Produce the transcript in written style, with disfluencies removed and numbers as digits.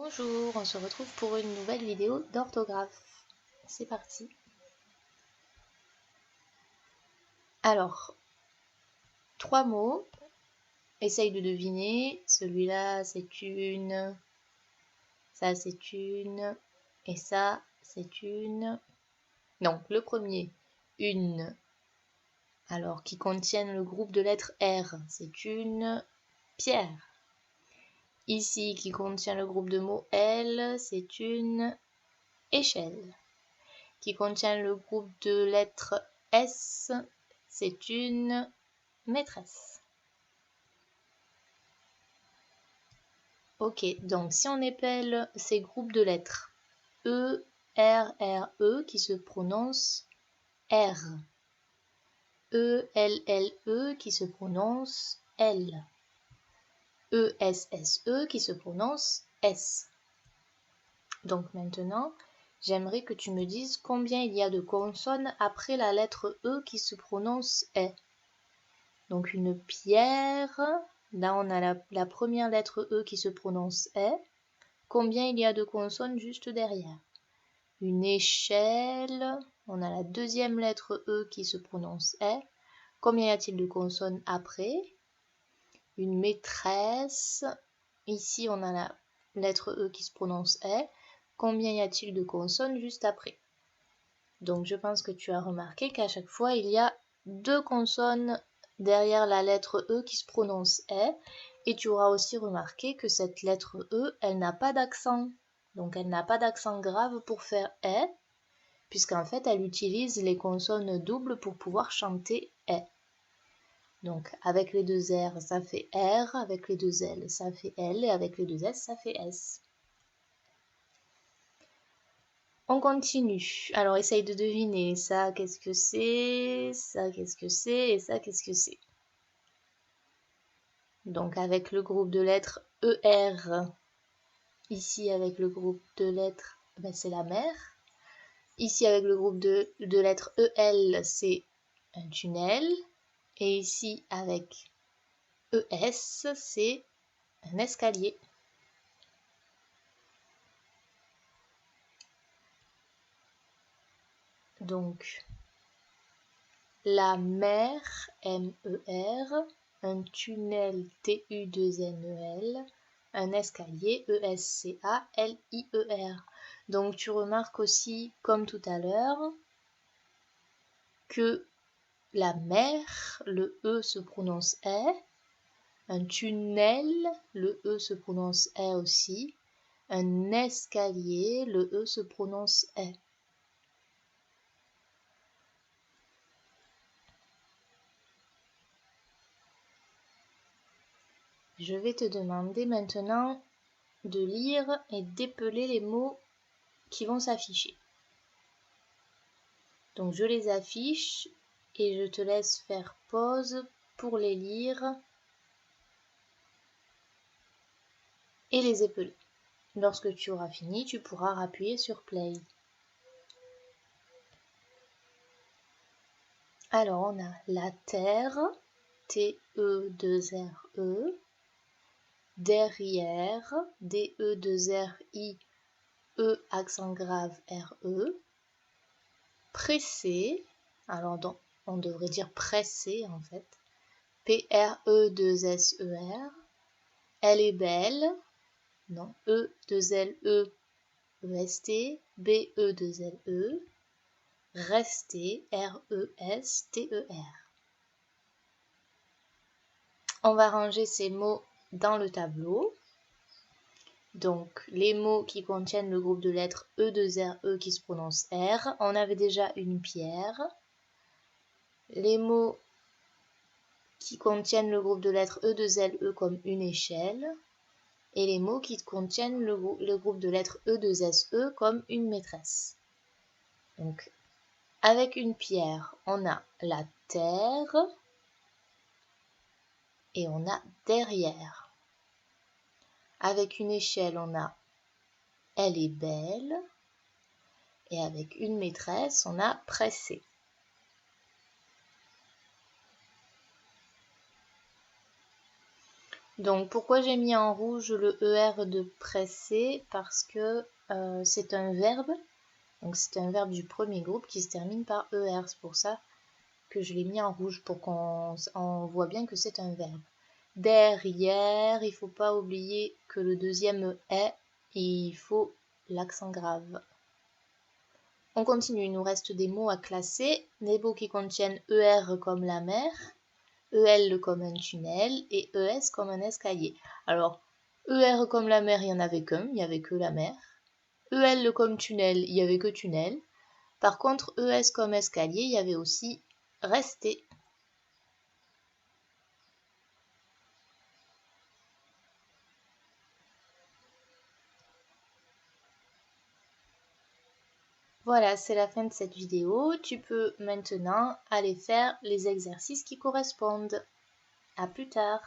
Bonjour, on se retrouve pour une nouvelle vidéo d'orthographe. C'est parti. Alors, 3 mots. Essaye de deviner. Celui-là, c'est une. Ça, c'est une. Et ça, c'est une. Non, le premier, une. Alors, qui contiennent le groupe de lettres R, c'est une pierre. Ici, qui contient le groupe de mots L, c'est une échelle. Qui contient le groupe de lettres S, c'est une maîtresse. Ok, donc si on épelle ces groupes de lettres E, R, R, E qui se prononcent R, E, L, L, E qui se prononce L, E, S, S, E qui se prononce S. Donc maintenant, j'aimerais que tu me dises combien il y a de consonnes après la lettre E qui se prononce E. Donc une pierre, là on a la première lettre E qui se prononce E. Combien il y a de consonnes juste derrière? Une échelle, on a la deuxième lettre E qui se prononce E. Combien y a-t-il de consonnes après? Une maîtresse, ici on a la lettre E qui se prononce E. Combien y a-t-il de consonnes juste après? Donc je pense que tu as remarqué qu'à chaque fois il y a 2 consonnes derrière la lettre E qui se prononce E. Et tu auras aussi remarqué que cette lettre E, elle n'a pas d'accent. Donc elle n'a pas d'accent grave pour faire E, puisqu'en fait elle utilise les consonnes doubles pour pouvoir chanter E. Donc avec les 2 R ça fait R, avec les 2 L ça fait L, et avec les 2 S ça fait S. On continue. Alors essaye de deviner ça, qu'est-ce que c'est, ça, qu'est-ce que c'est, et ça, qu'est-ce que c'est. Donc avec le groupe de lettres ER, ici avec le groupe de lettres, c'est la mer. Ici avec le groupe de lettres EL, c'est un tunnel. Et ici avec ES, c'est un escalier. Donc la mer, M-E-R, un tunnel, T-U-2-N-E-L, un escalier, E-S-C-A-L-I-E-R. Donc tu remarques aussi, comme tout à l'heure, que la mer, le E se prononce E, un tunnel, le E se prononce E aussi, un escalier, le E se prononce E. Je vais te demander maintenant de lire et d'épeler les mots qui vont s'afficher. Donc je les affiche et je te laisse faire pause pour les lire et les épeler. Lorsque tu auras fini, tu pourras appuyer sur play. Alors on a la terre, T-E-2-R-E, derrière, D-E-2-R-I-E accent grave R-E, pressé, alors on devrait dire pressé en fait, P-R-E-2-S-E-R, elle est belle, non, E-2-L-E, E-S-T, B-E-2-L-E, rester, R-E-S-T-E-R. On va ranger ces mots dans le tableau. Donc, les mots qui contiennent le groupe de lettres E2RE qui se prononce R, on avait déjà une pierre. Les mots qui contiennent le groupe de lettres E2LE comme une échelle. Et les mots qui contiennent le groupe de lettres E2SE comme une maîtresse. Donc, avec une pierre, on a la terre et on a derrière. Avec une échelle, on a elle est belle. Et avec une maîtresse, on a pressé. Donc pourquoi j'ai mis en rouge le ER de presser? Parce que c'est un verbe. Donc c'est un verbe du premier groupe qui se termine par ER. C'est pour ça que je l'ai mis en rouge pour qu'on voit bien que c'est un verbe. Derrière, il ne faut pas oublier que le deuxième est et il faut l'accent grave. On continue, il nous reste des mots à classer. Des mots qui contiennent ER comme la mer, EL comme un tunnel et ES comme un escalier. Alors, ER comme la mer, il n'y en avait qu'un, il n'y avait que la mer. EL comme tunnel, il n'y avait que tunnel. Par contre, ES comme escalier, il y avait aussi rester. Voilà, c'est la fin de cette vidéo. Tu peux maintenant aller faire les exercices qui correspondent. À plus tard.